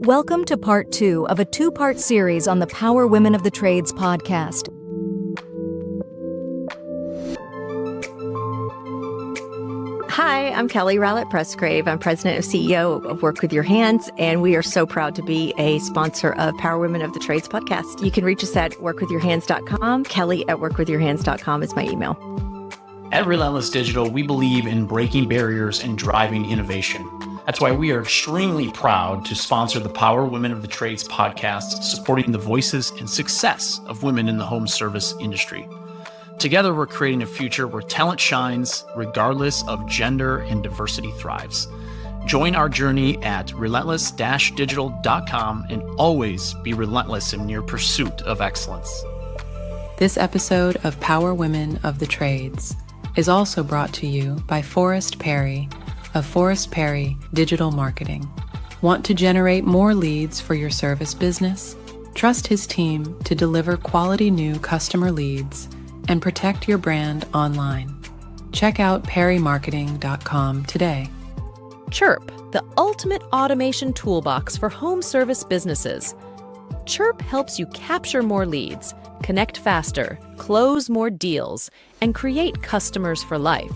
Welcome to part 2 of a 2-part series on the Power Women of the Trades podcast. Hi, I'm Kelly Rowlett Pressgrave. I'm president and CEO of Work With Your Handz, and we are so proud to be a sponsor of Power Women of the Trades podcast. You can reach us at workwithyourhandz.com. Kelly at workwithyourhandz.com is my email. At Relentless Digital, we believe in breaking barriers and driving innovation. That's why we are extremely proud to sponsor the Power Women of the Trades podcast, supporting the voices and success of women in the home service industry. Together, we're creating a future where talent shines, regardless of gender, and diversity thrives. Join our journey at relentless-digital.com and always be relentless in your pursuit of excellence. This episode of Power Women of the Trades is also brought to you by Forrest Perry of Forrest Perry Digital Marketing. Want to generate more leads for your service business? Trust his team to deliver quality new customer leads and protect your brand online. Check out perrymarketing.com today. Chirp, the ultimate automation toolbox for home service businesses. Chirp helps you capture more leads, connect faster, close more deals, and create customers for life.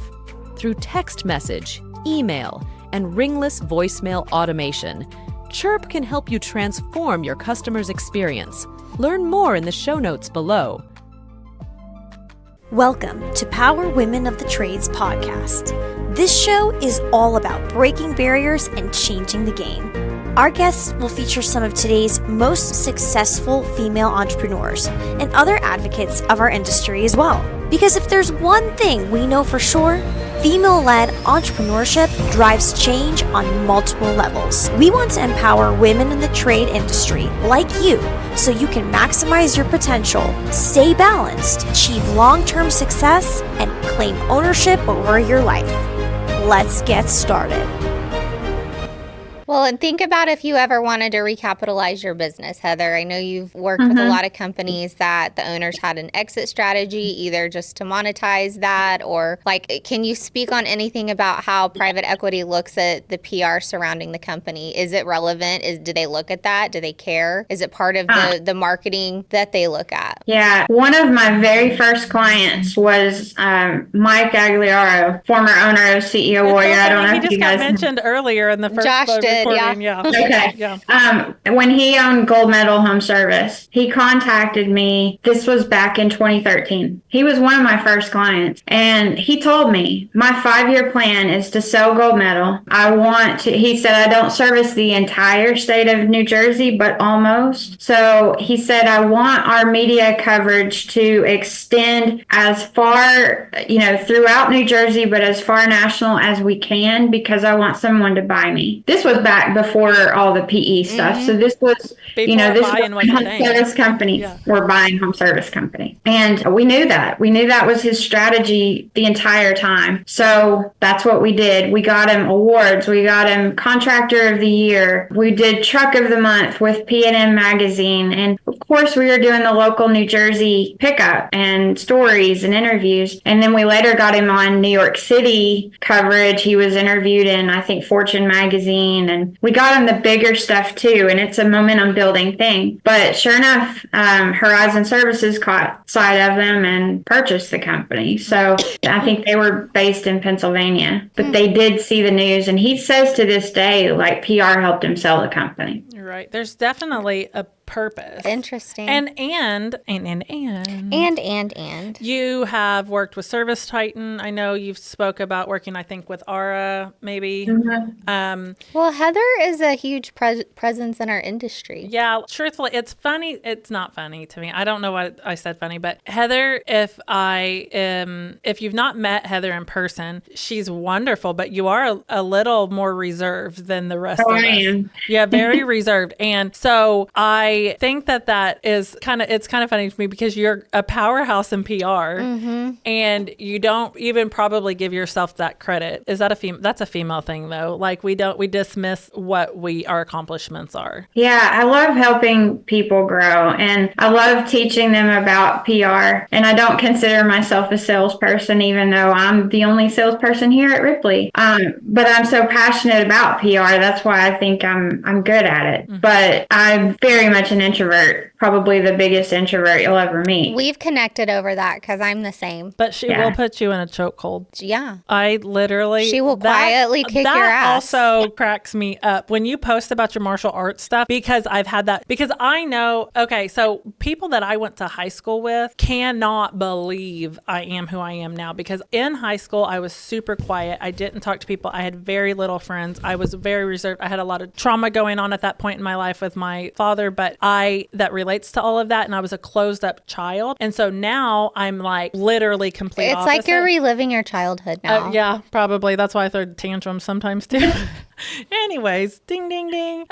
Through text message, email, and ringless voicemail automation, Chirp can help you transform your customer's experience. Learn more in the show notes below. Welcome to Power Women of the Trades podcast. This show is all about breaking barriers and changing the game. Our guests will feature some of today's most successful female entrepreneurs and other advocates of our industry as well. Because if there's one thing we know for sure, female-led entrepreneurship drives change on multiple levels. We want to empower women in the trade industry like you so you can maximize your potential, stay balanced, achieve long-term success, and claim ownership over your life. Let's get started. Well, and think about if you ever wanted to recapitalize your business, Heather. I know you've worked with a lot of companies that the owners had an exit strategy, either just to monetize that or can you speak on anything about how private equity looks at the PR surrounding the company? Is it relevant? Do they look at that? Do they care? Is it part of the marketing that they look at? Yeah. One of my very first clients was Mike Aguiliaro, former owner of CEO Warrior. I don't know if you guys... He just got mentioned earlier in the first Josh did. Yeah. Okay. Yeah. When he owned Gold Medal Home Service, he contacted me. This was back in 2013. He was one of my first clients. And he told me, my 5-year plan is to sell Gold Medal. He said, I don't service the entire state of New Jersey, but almost. So he said, I want our media coverage to extend as far, throughout New Jersey, but as far national as we can, because I want someone to buy me. This was back before all the PE stuff. So this was, this was home service company or buying home service company. And we knew that. We knew that was his strategy the entire time. So that's what we did. We got him awards. We got him Contractor of the Year. We did Truck of the Month with P&M Magazine. And of course, we were doing the local New Jersey pickup and stories and interviews. And then we later got him on New York City coverage. He was interviewed in, I think, Fortune Magazine. And we got him the bigger stuff too, and it's a momentum building thing. But sure enough, Horizon Services caught sight of them and purchased the company. So I think they were based in Pennsylvania, but they did see the news. And he says to this day, PR helped him sell the company. Right. There's definitely a purpose. Interesting. And you have worked with Service Titan. I know you've spoke about working, I think, with Aura, maybe. Well, Heather is a huge presence in our industry. Yeah, truthfully, it's funny. It's not funny to me. I don't know why I said funny, but Heather, if you've not met Heather in person, she's wonderful, but you are a little more reserved than the rest of us. I am. Yeah, very reserved. And so I I think that is it's kind of funny to me because you're a powerhouse in PR and you don't even probably give yourself that credit. Is that that's a female thing though? Like we dismiss what our accomplishments are. Yeah, I love helping people grow and I love teaching them about PR. And I don't consider myself a salesperson, even though I'm the only salesperson here at Ripley. But I'm so passionate about PR. That's why I think I'm good at it. But I'm very much an introvert, probably the biggest introvert you'll ever meet. We've connected over that because I'm the same. But she will put you in a chokehold. Yeah. She will quietly kick your ass. That also cracks me up when you post about your martial arts stuff, because I've had that. Because I know, okay, so people that I went to high school with cannot believe I am who I am now, because in high school, I was super quiet. I didn't talk to people. I had very little friends. I was very reserved. I had a lot of trauma going on at that point in my life with my father, but that relates to all of that. And I was a closed up child. And so now I'm like literally complete opposite. Like you're reliving your childhood now. Yeah, probably. That's why I throw tantrums sometimes too. Anyways, ding, ding, ding.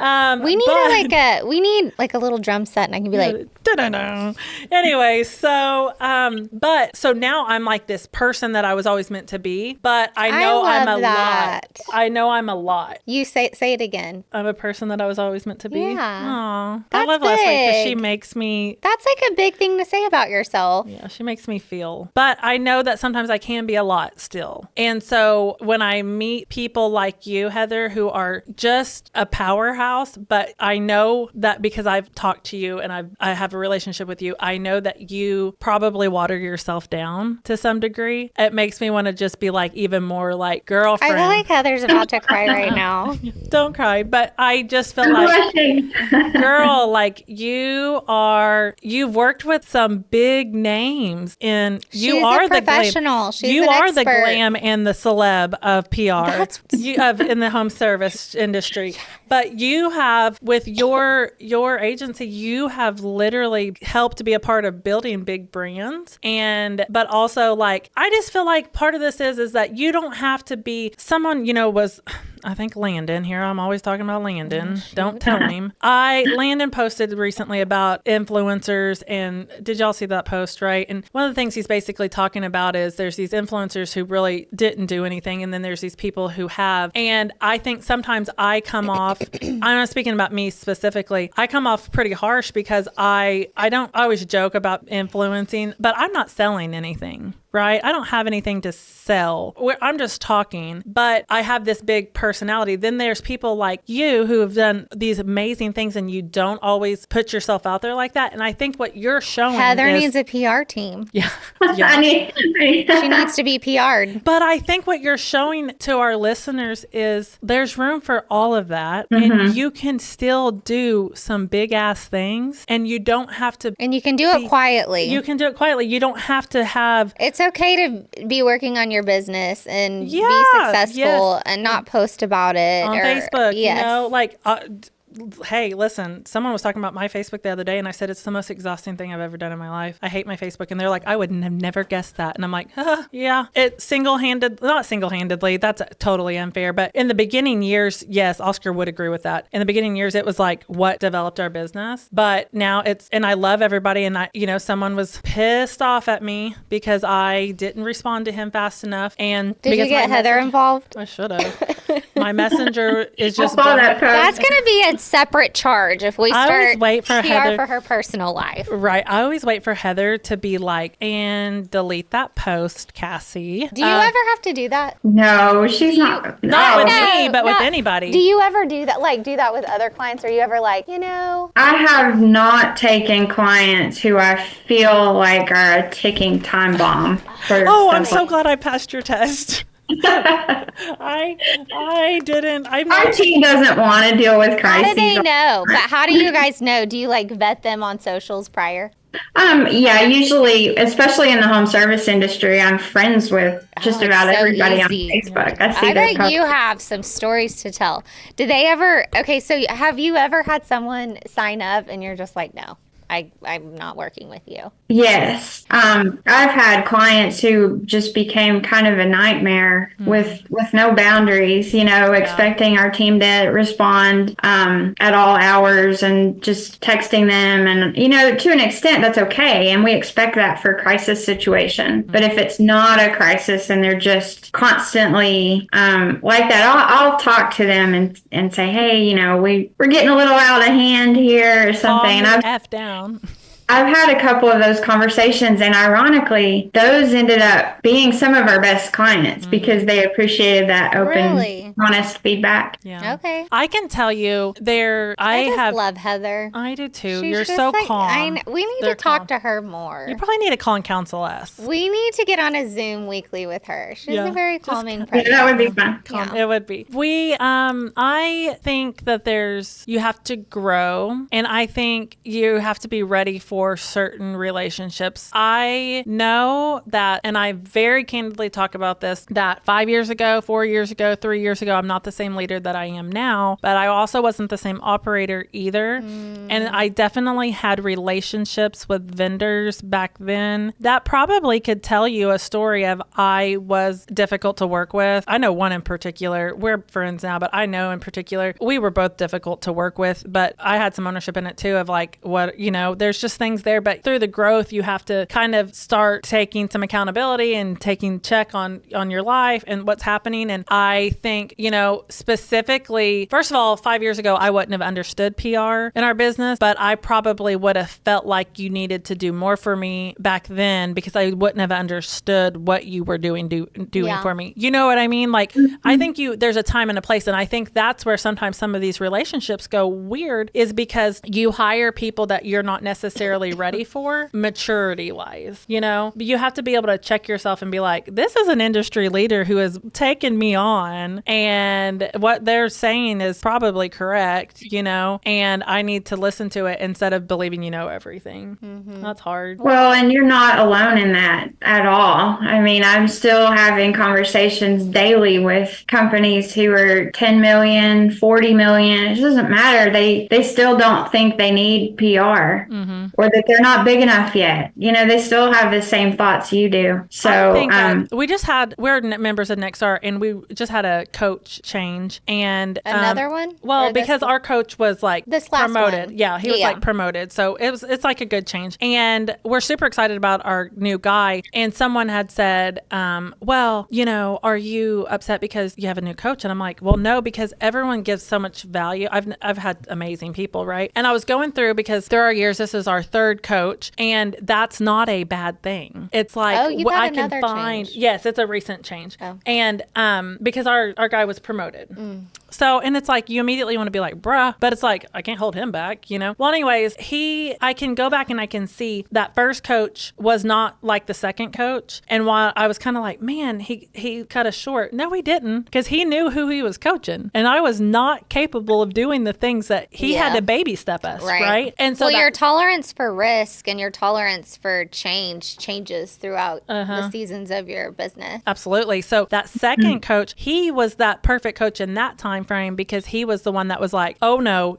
We need like a little drum set, and I can be like, da-da-da. Anyway, so now I'm like this person that I was always meant to be, but I know I'm a lot. I know I'm a lot. You say it again. I'm a person that I was always meant to be. Yeah. Aw. That's I love big. Leslie because she makes me. That's like a big thing to say about yourself. Yeah, she makes me feel. But I know that sometimes I can be a lot still. And so when I meet people like you, Heather, who are just a powerhouse, but I know that because I've talked to you and I have a relationship with you, I know that you probably water yourself down to some degree. It makes me want to just be like even more like girlfriend. I feel like Heather's about to cry right now. Don't cry, but I just feel like, girl, like you've worked with some big names and you are a professional. You are the glam and the celeb of PR. In the home service industry. But you have, with your agency, you have literally helped to be a part of building big brands. But also like, I just feel like part of this is that you don't have to be someone, was, I think Landon here. I'm always talking about Landon. Don't tell him. Landon posted recently about influencers, and did y'all see that post, right? And one of the things he's basically talking about is there's these influencers who really didn't do anything, and then there's these people who have. And I think sometimes I come off, I'm not speaking about me specifically, I come off pretty harsh because I always joke about influencing, but I'm not selling anything. Right? I don't have anything to sell. I'm just talking, but I have this big personality. Then there's people like you who have done these amazing things and you don't always put yourself out there like that. And I think what you're showing Heather needs a PR team. Yeah. She needs to be PR'd. But I think what you're showing to our listeners is there's room for all of that. And you can still do some big ass things and you don't have to. And you can do it quietly. You can do it quietly. You don't have to have. It's okay to be working on your business and be successful and not post about it on Facebook. Yes. Hey, listen, someone was talking about my Facebook the other day and I said, it's the most exhausting thing I've ever done in my life. I hate my Facebook. And they're like, I would have never guessed that. And I'm like, yeah, not single-handedly. That's totally unfair. But in the beginning years, yes, Oscar would agree with that. In the beginning years, it was like what developed our business. But now and I love everybody. And someone was pissed off at me because I didn't respond to him fast enough. And did you get Heather involved? I should have. My messenger is just. That's going to be a separate charge if we start wait for PR Heather, for her personal life. Right. I always wait for Heather to be like, and delete that post, Cassie. Do you ever have to do that? No, she's not. Not with me, but with anybody. Do you ever do that? Like do that with other clients? Are you ever like, I have not taken clients who I feel like are a ticking time bomb. I'm so glad I passed your test. I didn't. Our team doesn't want to deal with crises. How do they know? But how do you guys know? Do you vet them on socials prior? Yeah, usually, especially in the home service industry, I'm friends with just about everybody on Facebook. I bet you have some stories to tell. Did they ever? Okay, so have you ever had someone sign up and you're just like, no? I'm not working with you. Yes. I've had clients who just became kind of a nightmare with no boundaries, expecting our team to respond at all hours and just texting them. And, to an extent, that's okay. And we expect that for a crisis situation. But if it's not a crisis and they're just constantly like that, I'll talk to them and say, hey, we're getting a little out of hand here or something. Calm the F down. I've had a couple of those conversations, and ironically, those ended up being some of our best clients because they appreciated that open, honest feedback. Yeah. Okay. I can tell you I love Heather. I do too. She's You're just so like, calm. we need to talk to her more. You probably need to call and counsel us. We need to get on a Zoom weekly with her. She's a very calming presence. That would be fun. Yeah. It would be. I think that you have to grow, and I think you have to be ready for certain relationships. I know that, and I very candidly talk about this, that 5 years ago, 4 years ago, 3 years ago, I'm not the same leader that I am now, but I also wasn't the same operator either. And I definitely had relationships with vendors back then that probably could tell you a story of I was difficult to work with. I know one in particular. We're friends now, but I know in particular, we were both difficult to work with, but I had some ownership in it too of like there's just things there, but through the growth, you have to kind of start taking some accountability and taking check on your life and what's happening. And I think, specifically, first of all, 5 years ago, I wouldn't have understood PR in our business, but I probably would have felt like you needed to do more for me back then because I wouldn't have understood what you were doing for me. You know what I mean? Like, I think there's a time and a place. And I think that's where sometimes some of these relationships go weird is because you hire people that you're not necessarily ready for maturity wise. You have to be able to check yourself and be like, this is an industry leader who has taken me on and what they're saying is probably correct, and I need to listen to it instead of believing everything. That's hard. Well, and you're not alone in that at all. I mean, I'm still having conversations daily with companies who are 10 million, 40 million. It doesn't matter. They still don't think they need PR or that they're not big enough yet. They still have the same thoughts you do. So we're members of Nexar and we just had a coach change and another one. Well, because our coach was like promoted. One. Yeah, he was like promoted. So it's like a good change. And we're super excited about our new guy. And someone had said, are you upset because you have a new coach? And I'm like, well, no, because everyone gives so much value. I've had amazing people, right? And I was going through because there are years, this is our third coach, and that's not a bad thing. It's like I can find change. Yes, it's a recent change. And because our guy was promoted. So, and it's like you immediately want to be like, bruh, but it's like I can't hold him back, Well, anyways, I can go back and I can see that first coach was not like the second coach. And while I was kind of like, man, he cut us short. No, he didn't, because he knew who he was coaching. And I was not capable of doing the things that he had to baby step us, right? And so your tolerance for risk and your tolerance for changes throughout the seasons of your business. Absolutely. So that second coach, he was that perfect coach in that time frame because he was the one that was like, oh no,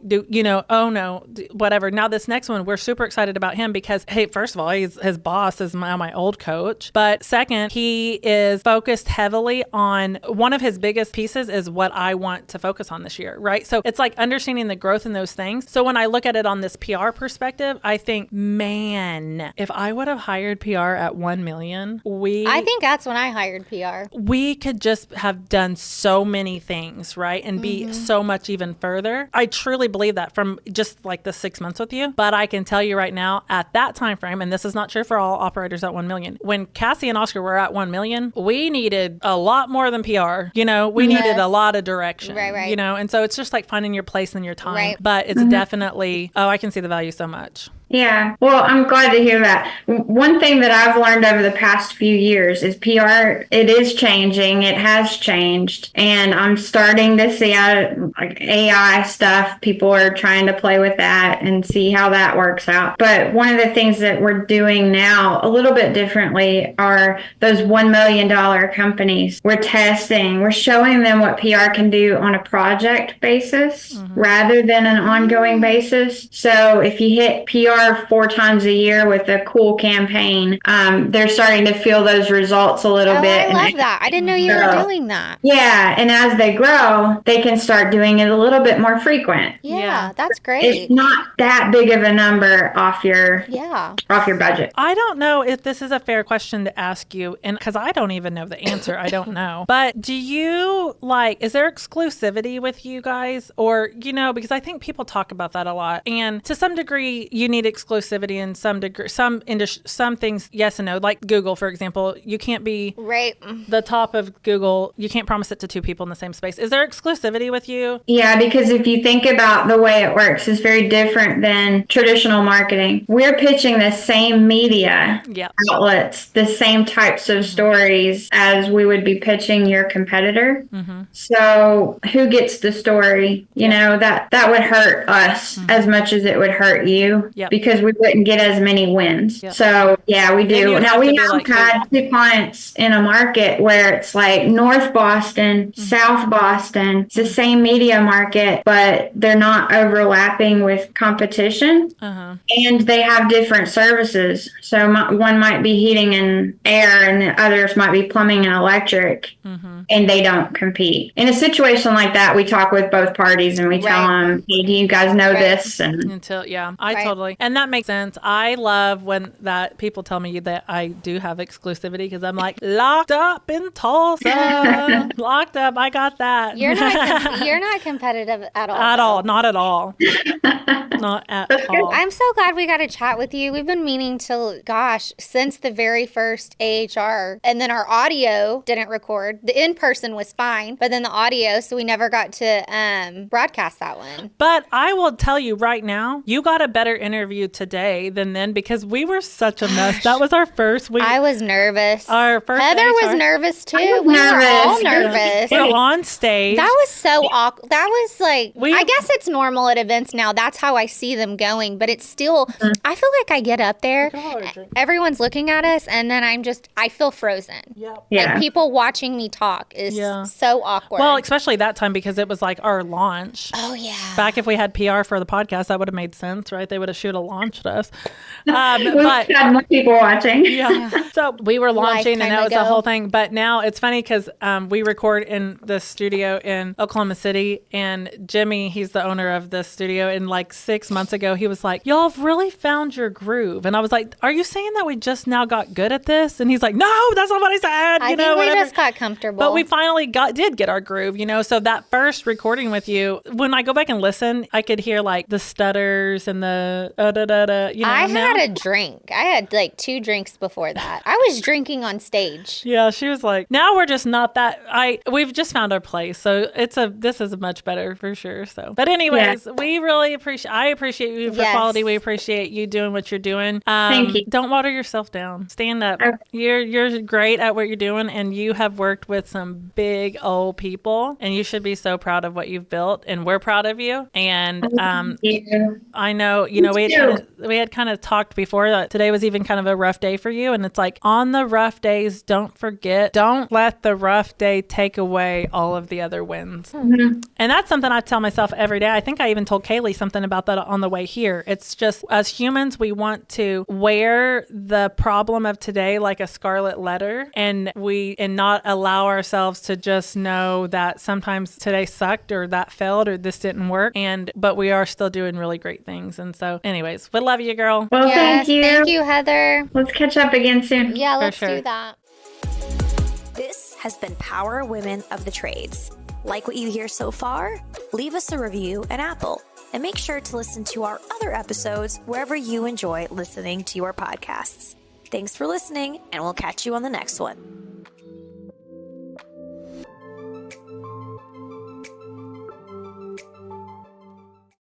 whatever. Now this next one, we're super excited about him because, hey, first of all, his boss is my old coach. But second, he is focused heavily on one of his biggest pieces is what I want to focus on this year, right? So it's like understanding the growth in those things. So when I look at it on this PR perspective, I think, man, if I would have hired PR at 1 million, I think that's when I hired PR. We could just have done so many things, right? And be so much even further. I truly believe that from just like the 6 months with you. But I can tell you right now, at that time frame, and this is not true for all operators at 1 million, when Cassie and Oscar were at 1 million, we needed a lot more than PR. We needed a lot of direction. Right. And so it's just like finding your place and your time. Right. But it's definitely, I can see the value so much. Yeah, well, I'm glad to hear that. One thing that I've learned over the past few years is PR, it is changing. It has changed. And I'm starting to see like AI stuff. People are trying to play with that and see how that works out. But one of the things that we're doing now a little bit differently are those $1 million companies. We're testing, we're showing them what PR can do on a project basis rather than an ongoing basis. So if you hit PR PR 4 times a year with a cool campaign, they're starting to feel those results a little bit. I love that. I didn't know you were doing that. Yeah, and as they grow, they can start doing it a little bit more frequent. Yeah, that's great. It's not that big of a number off your budget. I don't know if this is a fair question to ask you, and because I don't even know the answer, I don't know. But do you is there exclusivity with you guys, or because I think people talk about that a lot, and to some degree, you need exclusivity in some degree. Some things, yes and no. Like Google, for example, you can't be the top of Google. You can't promise it to 2 people in the same space. Is there exclusivity with you? Yeah, because if you think about the way it works, it's very different than traditional marketing. We're pitching the same media outlets, the same types of stories as we would be pitching your competitor. So who gets the story? You know, that would hurt us as much as it would hurt you because we wouldn't get as many wins. So yeah, we do. Now we have had 2 clients in a market where it's like North Boston, South Boston. It's the same media market, but they're not overlapping with competition. And they have different services. So one might be heating and air and the others might be plumbing and electric. And they don't compete. In a situation like that, we talk with both parties and we tell them, hey, do you guys know this? And I totally. And that makes sense. I love when that people tell me that I do have exclusivity because I'm like, locked up in Tulsa. Locked up. I got that. You're not competitive at all. At all. Not at all. Not at all. I'm so glad we got to chat with you. We've been meaning to, since the very first AHR. And then our audio didn't record. The in-person was fine, but then the audio, so we never got to broadcast that one. But I will tell you right now, you got a better interview today than then because we were such a mess. That was our first week. I was nervous. Our first Heather was nervous too. We were all nervous. We're on stage. That was so awkward. That was like, I guess it's normal at events now. That's how I see them going, but it's still, I feel like I get up there, everyone's looking at us, and then I feel frozen. Like people watching me talk is so awkward. Well, especially that time because it was like our launch. Oh, yeah. Back if we had PR for the podcast, that would have made sense, right? They would have launched us. But we had more people watching. So we were launching and that was the whole thing. But now it's funny because we record in the studio in Oklahoma City, and Jimmy, he's the owner of the studio, and like 6 months ago, he was like, y'all have really found your groove. And I was like, are you saying that we just now got good at this? And he's like, no, that's not what I said. I think we just got comfortable. But we finally did get our groove, So that first recording with you, when I go back and listen, I could hear like the stutters and the I had a drink. I had like 2 drinks before that. I was drinking on stage. Yeah, she was like, now we're just not that. We've just found our place. So this is much better for sure. So, but anyways, we really I appreciate you for quality. We appreciate you doing what you're doing. Thank you. Don't water yourself down. Stand up. Okay. You're great at what you're doing, and you have worked with some big old people, and you should be so proud of what you've built, and we're proud of you. And I know, we had kind of talked before that today was even kind of a rough day for you, and it's like on the rough days, don't let the rough day take away all of the other wins. And that's something I tell myself every day. I think I even told Kaylee something about that on the way here. It's just, as humans, we want to wear the problem of today like a scarlet letter, and not allow ourselves to just know that sometimes today sucked or that failed or this didn't work, but we are still doing really great things. And so anyways, we love you, girl. Well, thank you. Thank you, Heather. Let's catch up again soon. Yeah, let's do that. This has been Power Women of the Trades. Like what you hear so far? Leave us a review at Apple, and make sure to listen to our other episodes wherever you enjoy listening to your podcasts. Thanks for listening, and we'll catch you on the next one.